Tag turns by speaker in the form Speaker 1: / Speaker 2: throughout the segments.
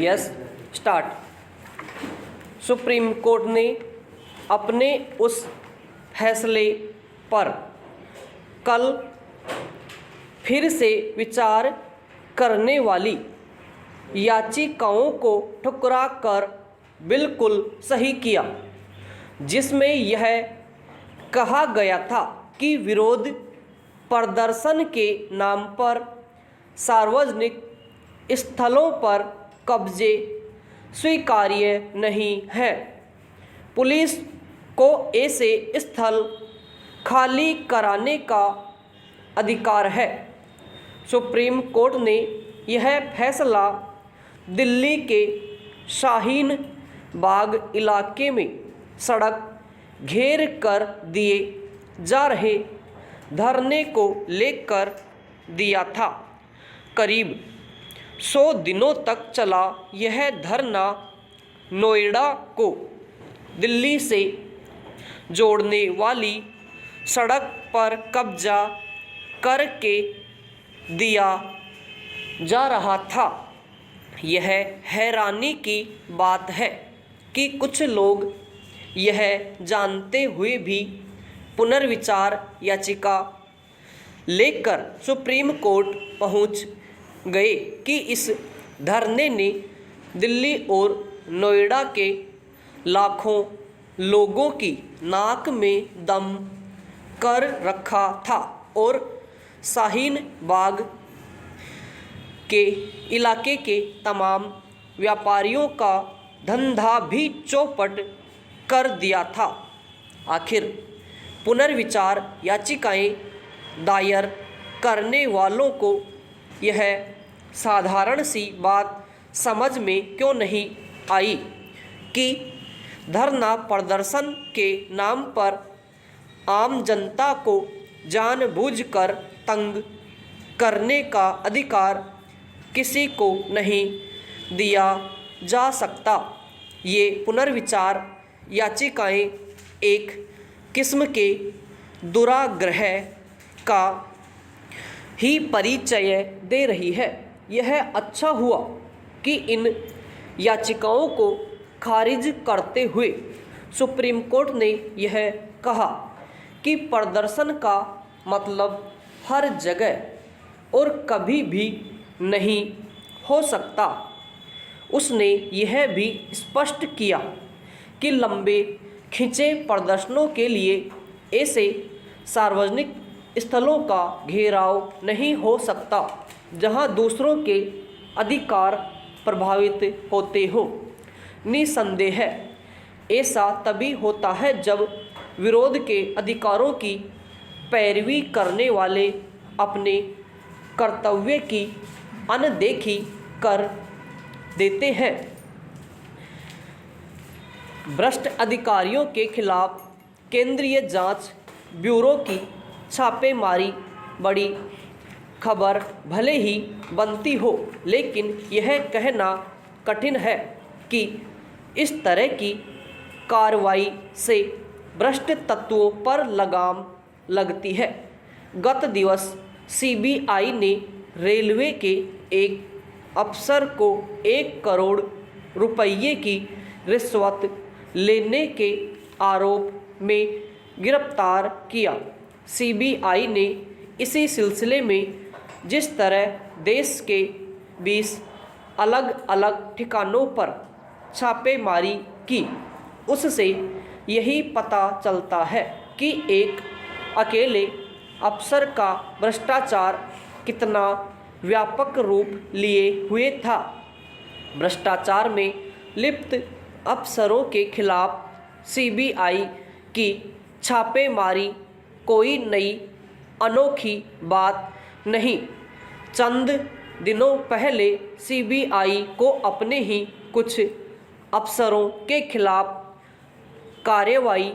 Speaker 1: Yes start. Supreme court ने अपने उस फैसले पर कल फिर से विचार करने वाली याचिकाओं को ठुकरा कर बिल्कुल सही किया, जिसमें यह कहा गया था कि विरोध प्रदर्शन के नाम पर सार्वजनिक स्थलों पर कब्जे स्वीकार्य नहीं है। पुलिस को ऐसे स्थल खाली कराने का अधिकार है। सुप्रीम कोर्ट ने यह फैसला दिल्ली के शाहीन बाग इलाके में सड़क घेर कर दिए जा रहे धरने को लेकर दिया था। करीब 100 दिनों तक चला यह धरना नोएडा को दिल्ली से जोड़ने वाली सड़क पर कब्जा करके दिया जा रहा था। यह हैरानी की बात है कि कुछ लोग यह जानते हुए भी पुनर्विचार याचिका लेकर सुप्रीम कोर्ट पहुंच गए कि इस धरने ने दिल्ली और नोएडा के लाखों लोगों की नाक में दम कर रखा था और शाहीन बाग के इलाके के तमाम व्यापारियों का धंधा भी चौपट कर दिया था। आखिर पुनर्विचार याचिकाएं दायर करने वालों को यह साधारण सी बात समझ में क्यों नहीं आई कि धरना प्रदर्शन के नाम पर आम जनता को जानबूझकर तंग करने का अधिकार किसी को नहीं दिया जा सकता। ये पुनर्विचार याचिकाएं एक किस्म के दुराग्रह का ही परिचय दे रही है। यह अच्छा हुआ कि इन याचिकाओं को खारिज करते हुए सुप्रीम कोर्ट ने यह कहा कि प्रदर्शन का मतलब हर जगह और कभी भी नहीं हो सकता। उसने यह भी स्पष्ट किया कि लंबे खिंचे प्रदर्शनों के लिए ऐसे सार्वजनिक स्थलों का घेराव नहीं हो सकता जहां दूसरों के अधिकार प्रभावित होते हो। निसंदेह ऐसा तभी होता है जब विरोध के अधिकारों की पैरवी करने वाले अपने कर्तव्य की अनदेखी कर देते हैं। भ्रष्ट अधिकारियों के खिलाफ केंद्रीय जांच ब्यूरो की छापेमारी बड़ी खबर भले ही बनती हो, लेकिन यह कहना कठिन है कि इस तरह की कार्रवाई से भ्रष्ट तत्वों पर लगाम लगती है। गत दिवस सीबीआई ने रेलवे के एक अफसर को 1 करोड़ रुपये की रिश्वत लेने के आरोप में गिरफ्तार किया। सीबीआई ने इसी सिलसिले में जिस तरह देश के 20 अलग अलग ठिकानों पर छापेमारी की, उससे यही पता चलता है कि एक अकेले अफसर का भ्रष्टाचार कितना व्यापक रूप लिए हुए था। भ्रष्टाचार में लिप्त अफसरों के खिलाफ सीबीआई की छापेमारी कोई नई अनोखी बात नहीं। चंद दिनों पहले सीबीआई को अपने ही कुछ अफसरों के खिलाफ कार्रवाई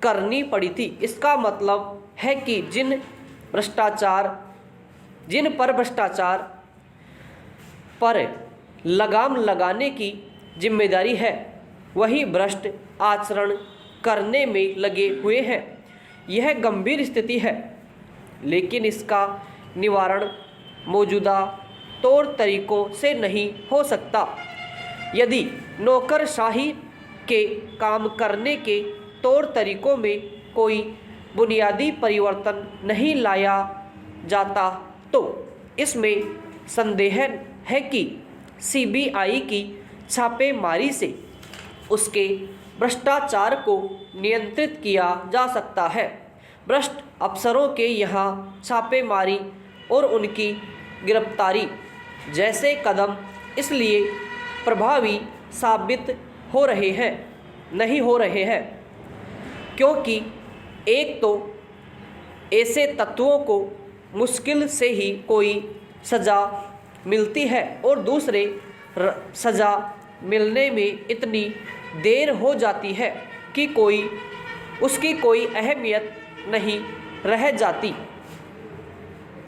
Speaker 1: करनी पड़ी थी। इसका मतलब है कि जिन पर भ्रष्टाचार पर लगाम लगाने की जिम्मेदारी है, वही भ्रष्ट आचरण करने में लगे हुए हैं। यह गंभीर स्थिति है, लेकिन इसका निवारण मौजूदा तौर तरीकों से नहीं हो सकता। यदि नौकरशाही के काम करने के तौर तरीकों में कोई बुनियादी परिवर्तन नहीं लाया जाता तो इसमें संदेह है कि सीबीआई की छापेमारी से उसके भ्रष्टाचार को नियंत्रित किया जा सकता है। भ्रष्ट अफसरों के यहाँ छापेमारी और उनकी गिरफ्तारी जैसे कदम इसलिए प्रभावी साबित नहीं हो रहे हैं क्योंकि एक तो ऐसे तत्वों को मुश्किल से ही कोई सज़ा मिलती है और दूसरे सज़ा मिलने में इतनी देर हो जाती है कि उसकी कोई अहमियत नहीं रह जाती।